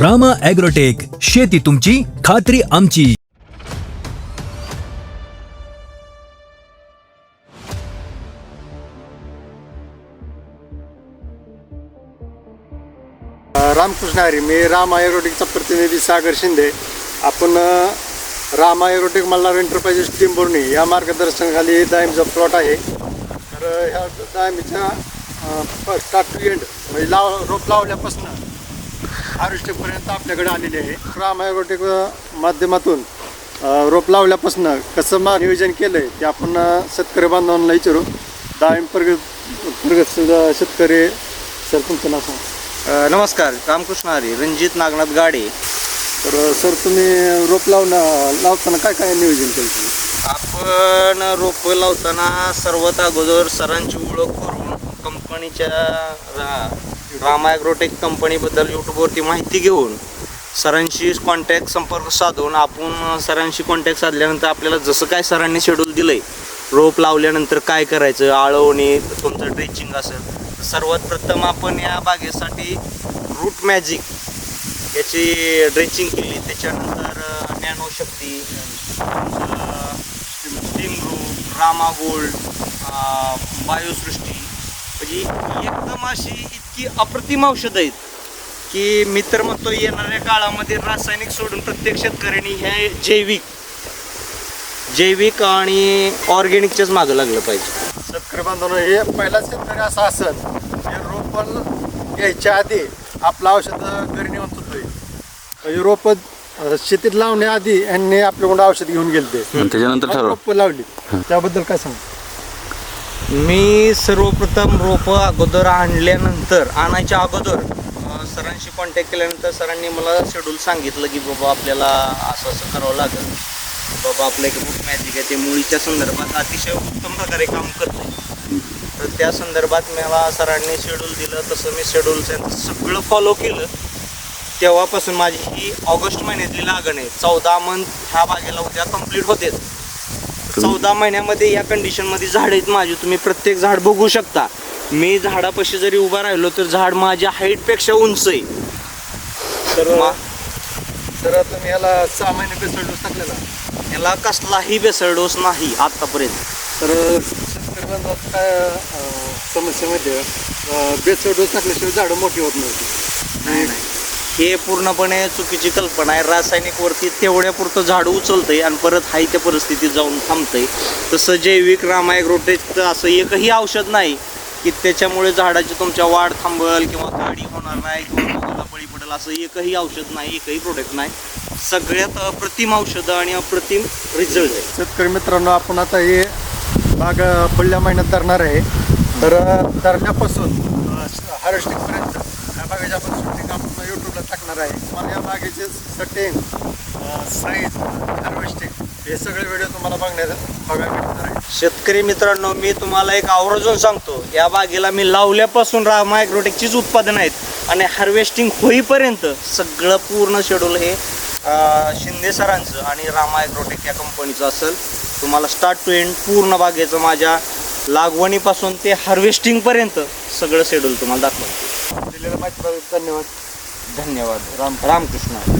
Rama agrotech, शेती तुमची, खात्री आमची. रामकृष्ण हरी. मी रामा ॲग्रोटेकचा प्रतिनिधी सागर शिंदे. आपण रामा ॲग्रोटेक मल्हार एंटरप्राइजेस टिंबुर्णी या मार्गदर्शनाखाली डाळिंबचा प्लॉट आहे. तर ह्या डाळिंबीच्या स्टार्ट टू एंड म्हणजे रोप लावल्यापासून हार्वेस्टिंगपर्यंत आपल्याकडे आलेले आहे. रामा ॲग्रोटेक माध्यमातून रोप लावल्यापासून कसं नियोजन केलं आहे ते आपण शेतकरी बांधवांना विचारू. डाळिंब प्रगत शेतकरी सर, तुमचं नाव सांगा. नमस्कार, रामकृष्ण हरी, रणजित नागनाथ गाडे. तर सर, तुम्ही रोप लावताना काय काय नियोजन केलं तुम्ही? आपण रोपं लावताना सर्वात अगोदर सरांची ओळख करून कंपनीच्या रामा ॲग्रोटेक कंपनीबद्दल यूट्यूबवरती माहिती घेऊन सरांशी संपर्क साधून आपण सरांशी कॉन्टॅक्ट साधल्यानंतर आपल्याला जसं काय सरांनी शेड्यूल दिलं आहे, रोप लावल्यानंतर काय करायचं, आळवणी, तुमचं ड्रेचिंग असेल, सर्वात प्रथम आपण या बागेसाठी रूट मॅजिक याची ड्रेचिंग केली. त्याच्यानंतर नॅनो शक्ती, स्टीम रूट, रामा गोल्ड, बायोसृष्टी, म्हणजे एकदम अशी इतकी अप्रतिम औषधं आहेत की मी तर म्हणतो येणाऱ्या काळामध्ये रासायनिक सोडून प्रत्येक शेतकऱ्यांनी हे जैविक आणि ऑर्गॅनिकच्याच मागं लागलं पाहिजे. शेतकरी बांधवांनो, हे पहिला शेतकरी असा असेल हे रोप घ्यायच्या आधी आपलं औषध घरी नेऊन तुटतोय. म्हणजे रोप शेतीत लावण्याआधी यांनी आपल्याकडून औषध घेऊन गेले, त्याच्यानंतर रोप लावली. त्याबद्दल काय सांग? मी सर्वप्रथम रोपं अगोदर आणायच्या अगोदर सरांशी कॉन्टॅक्ट केल्यानंतर सरांनी मला शेड्यूल सांगितलं की बाबा आपल्याला असं असं करावं लागेल. बाबा आपलं एक रूट मॅजिक आहे, ते मुळीच्या संदर्भात अतिशय उत्तम प्रकारे काम करतं. तर त्या संदर्भात मला सरांनी शेड्यूल दिलं, तसं मी शेड्यूल सगळं फॉलो केलं. तेव्हापासून माझी ही ऑगस्ट महिन्यातली लागण आहे. 14 मंथ ह्या बागेला उद्या कंप्लीट होते. 14 महिन्यामध्ये या कंडिशनमध्ये झाड आहेत माझी. तुम्ही प्रत्येक झाड बघू शकता. मी झाडापाशी जरी उभा राहिलो तर झाड माझ्या हाईटपेक्षा उंच आहे. तर तुम्ही याला 6 महिने बेसल डोस टाकलेला? याला कसलाही बेसल डोस नाही आतापर्यंत. तर शेतकरी बांधवात काय समस्येमध्ये बेसल डोस टाकल्याशिवाय झाडं मोठी होत नव्हती. नाही, हे पूर्णपणे चुकीची कल्पना आहे. रासायनिकवरती तेवढ्यापुरतं झाड उचलतंय आणि परत हाय त्या परिस्थितीत जाऊन थांबतंय. तसं जैविक रामा ॲग्रोटेकचं असं एकही औषध नाही की त्याच्यामुळे झाडाची तुमच्या वाढ थांबल किंवा काढी होणार नाही किंवा रोगाला बळी पडेल. असं एकही औषध नाही, एकही प्रोडक्ट नाही. सगळ्यात अप्रतिम औषधं आणि अप्रतिम रिझल्ट आहे. शेतकरी मित्रांनो, आपण आता हे बाग पुढल्या महिन्यात धरणार आहे. तर धरण्यापासून हार्वेस्टिंगपर्यंत या बागेची आपण शूटिंग आपण यूट्यूबला टाकणार आहे. तुम्हाला या बागेचे सेटिंग, साईज, हार्वेस्टिंग हे सगळे व्हिडिओ तुम्हाला बघायला भेटणार आहे. शेतकरी मित्रांनो, मी तुम्हाला एक आवर्जून सांगतो, या बागेला मी लावल्यापासून रामा ॲग्रोटेकचीच उत्पादन आहेत आणि हार्वेस्टिंग होईपर्यंत सगळं पूर्ण शेड्यूल हे शिंदे सरांचं आणि रामा ॲग्रोटेक या कंपनीचं असेल. तुम्हाला स्टार्ट टू एंड पूर्ण बागेचं माझ्या लागवणीपासून ते हार्वेस्टिंगपर्यंत सगळं शेड्यूल तुम्हाला दाखवतो. दिलेल्या माहितीबद्दल धन्यवाद. धन्यवाद. रामकृष्ण.